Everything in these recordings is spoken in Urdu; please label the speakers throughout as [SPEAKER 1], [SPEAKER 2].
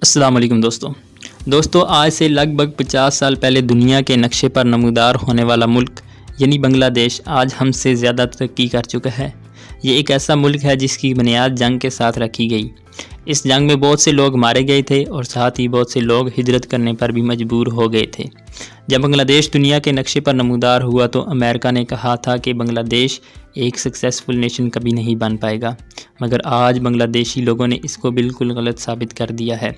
[SPEAKER 1] السلام علیکم دوستوں آج سے لگ بھگ 50 سال پہلے دنیا کے نقشے پر نمودار ہونے والا ملک یعنی بنگلہ دیش آج ہم سے زیادہ ترقی کر چکا ہے۔ یہ ایک ایسا ملک ہے جس کی بنیاد جنگ کے ساتھ رکھی گئی۔ اس جنگ میں بہت سے لوگ مارے گئے تھے اور ساتھ ہی بہت سے لوگ ہجرت کرنے پر بھی مجبور ہو گئے تھے۔ جب بنگلہ دیش دنیا کے نقشے پر نمودار ہوا تو امریکہ نے کہا تھا کہ بنگلہ دیش ایک سکسیسفل نیشن کبھی نہیں بن پائے گا، مگر آج بنگلہ دیشی لوگوں نے اس کو بالکل غلط ثابت کر دیا ہے۔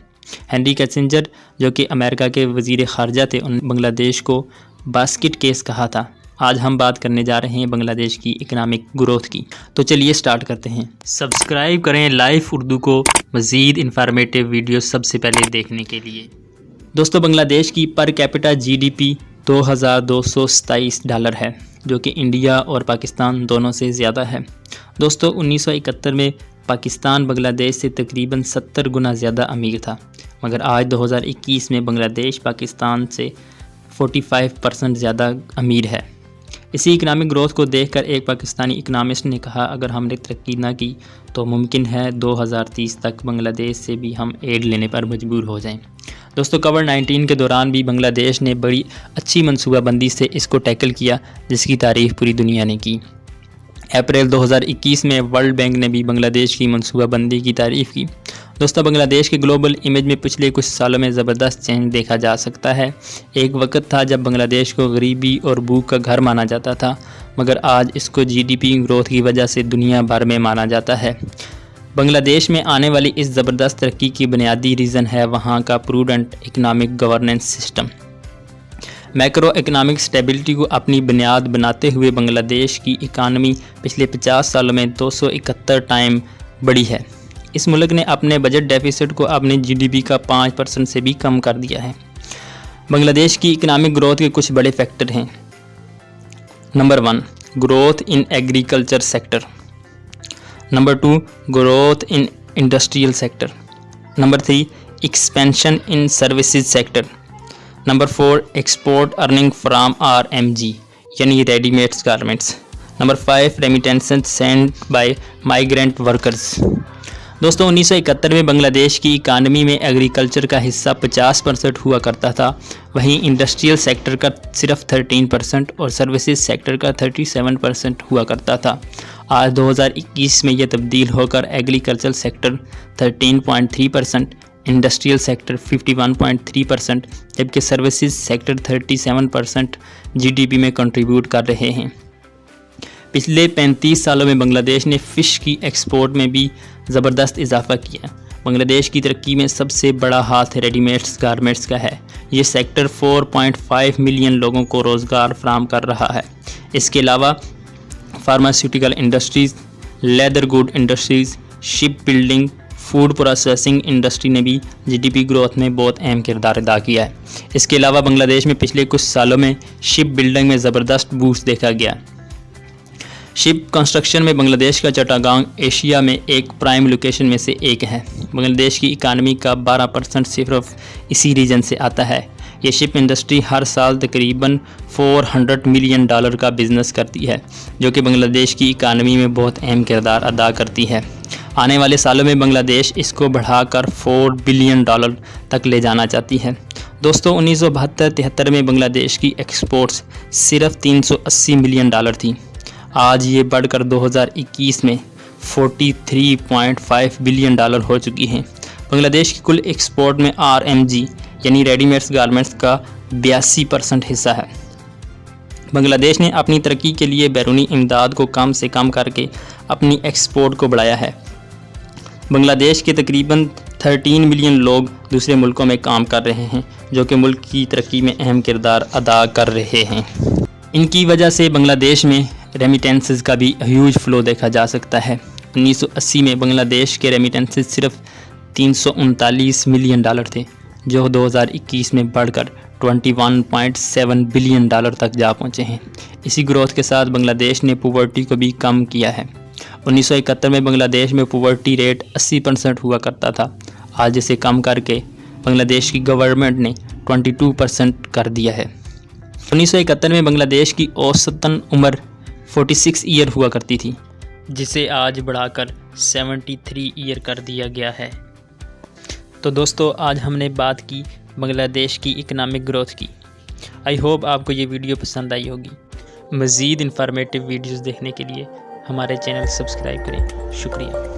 [SPEAKER 1] ہینری کیسنجر جو کہ امریکہ کے وزیر خارجہ تھے، انہوں نے بنگلہ دیش کو باسکٹ کیس کہا تھا۔ آج ہم بات کرنے جا رہے ہیں بنگلہ دیش کی اکنامک گروتھ کی، تو چلیے سٹارٹ کرتے ہیں۔ سبسکرائب کریں لائف اردو کو مزید انفارمیٹیو ویڈیو سب سے پہلے دیکھنے کے لیے۔ دوستو بنگلہ دیش کی پر کیپٹا جی ڈی پی $2227 ہے، جو کہ انڈیا اور پاکستان دونوں سے زیادہ ہے۔ دوستو 1971 میں پاکستان بنگلہ دیش سے تقریباً 70 گنا زیادہ امیر تھا، مگر آج 2021 میں بنگلہ دیش پاکستان سے 45% زیادہ امیر ہے۔ اسی اکنامک گروتھ کو دیکھ کر ایک پاکستانی اکنامسٹ نے کہا، اگر ہم نے ترقی نہ کی تو ممکن ہے 2030 تک بنگلہ دیش سے بھی ہم ایڈ لینے پر مجبور ہو جائیں۔ دوستو کووڈ-19 کے دوران بھی بنگلہ دیش نے بڑی اچھی منصوبہ بندی سے اس کو ٹیکل کیا، جس کی تعریف پوری دنیا نے کی۔ اپریل 2021 میں ورلڈ بینک نے بھی بنگلہ دیش کی منصوبہ بندی کی تعریف کی۔ دوستو بنگلہ دیش کے گلوبل امیج میں پچھلے کچھ سالوں میں زبردست چینج دیکھا جا سکتا ہے۔ ایک وقت تھا جب بنگلہ دیش کو غریبی اور بھوک کا گھر مانا جاتا تھا، مگر آج اس کو جی ڈی پی گروتھ کی وجہ سے دنیا بھر میں مانا جاتا ہے۔ بنگلہ دیش میں آنے والی اس زبردست ترقی کی بنیادی ریزن ہے وہاں کا prudent economic governance system. Macro economic stability کو اپنی بنیاد بناتے ہوئے بنگلہ دیش کی اکانومی پچھلے 50 سالوں میں 271 ٹائم بڑھی ہے۔ اس ملک نے اپنے بجٹ ڈیفیسٹ کو اپنے جی ڈی پی کا 5% سے بھی کم کر دیا ہے۔ بنگلہ دیش کی اکنامک گروتھ کے کچھ بڑے فیکٹر ہیں۔ Number 1 growth in agriculture sector. Number 2 growth in industrial sector. Number 3 expansion in services sector. Number 4 export earning from R M G یعنی ready made garments. Number 5 remittances send by migrant workers. دوستو 1971 میں بنگلہ دیش کی اکانومی میں ایگریکلچر کا حصہ 50% ہوا کرتا تھا، وہیں انڈسٹریل سیکٹر کا صرف 13% اور سروسز سیکٹر کا 37% ہوا کرتا تھا۔ آج 2021 میں یہ تبدیل ہو کر ایگریکلچر سیکٹر 13.3%، انڈسٹریل سیکٹر 51.3%، جبکہ services sector 37% G D P میں کنٹریبیوٹ کر رہے ہیں۔ پچھلے 35 سالوں میں بنگلہ دیش نے فش کی ایکسپورٹ میں بھی زبردست اضافہ کیا۔ بنگلہ دیش کی ترقی میں سب سے بڑا ہاتھ ریڈی میڈ گارمنٹس کا ہے۔ یہ سیکٹر 4.5 ملین لوگوں کو روزگار فراہم کر رہا ہے۔ اس کے علاوہ pharmaceutical industries, leather good industries, ship building, food processing industry نے بھی جی ڈی پی گروتھ میں بہت اہم کردار ادا کیا ہے۔ اس کے علاوہ بنگلہ دیش میں پچھلے کچھ سالوں میں شپ بلڈنگ میں زبردست بوسٹ دیکھا گیا۔ شپ کنسٹرکشن میں بنگلہ دیش کا چٹاگانگ ایشیا میں ایک پرائم لوکیشن میں سے ایک ہے۔ بنگلہ دیش کی اکانومی کا 12% صرف اسی ریجن سے آتا ہے۔ یہ شپ انڈسٹری ہر سال تقریباً $400 ملین کا بزنس کرتی ہے، جو کہ بنگلہ دیش کی اکانومی میں بہت اہم کردار ادا کرتی ہے۔ آنے والے سالوں میں بنگلہ دیش اس کو بڑھا کر $4 بلین تک لے جانا چاہتی ہے۔ دوستو 1972-73 میں بنگلہ دیش کی ایکسپورٹس صرف $380 ملین تھی۔ آج یہ بڑھ کر 2021 میں $43.5 بلین ہو چکی ہیں۔ بنگلہ دیش کی کل ایکسپورٹ میں آر ایم جی یعنی ریڈی میڈ گارمنٹس کا 82% حصہ ہے۔ بنگلہ دیش نے اپنی ترقی کے لیے بیرونی امداد کو کم سے کم کر کے اپنی ایکسپورٹ کو بڑھایا ہے۔ بنگلہ دیش کے تقریباً 13 ملین لوگ دوسرے ملکوں میں کام کر رہے ہیں، جو کہ ملک کی ترقی میں اہم کردار ادا کر رہے ہیں۔ ان کی وجہ سے بنگلہ دیش میں ریمیٹنسز کا بھی ہیوج فلو دیکھا جا سکتا ہے۔ 1980 میں بنگلہ دیش کے ریمیٹنسز صرف $339 ملین تھے، جو 2021 میں بڑھ کر $21.7 بلین تک جا پہنچے ہیں۔ اسی گروتھ کے ساتھ بنگلہ دیش نے پاورٹی کو بھی کم کیا ہے۔ 1971 میں بنگلہ دیش میں پاورٹی ریٹ 80% ہوا کرتا تھا، آج اسے کم کر کے بنگلہ دیش کی گورنمنٹ نے 22% کر دیا ہے۔ 1971 میں بنگلہ دیش کی اوسطاً عمر 46 ایئر ہوا کرتی تھی، جسے آج بڑھا کر 73 ایئر کر دیا گیا ہے۔ تو دوستو آج ہم نے بات کی بنگلہ دیش کی اکنامک گروتھ کی۔ آئی ہوپ آپ کو یہ ویڈیو پسند آئی ہوگی۔ مزید انفارمیٹیو ویڈیوز دیکھنے کے لیے ہمارے چینل سبسکرائب کریں۔ شکریہ۔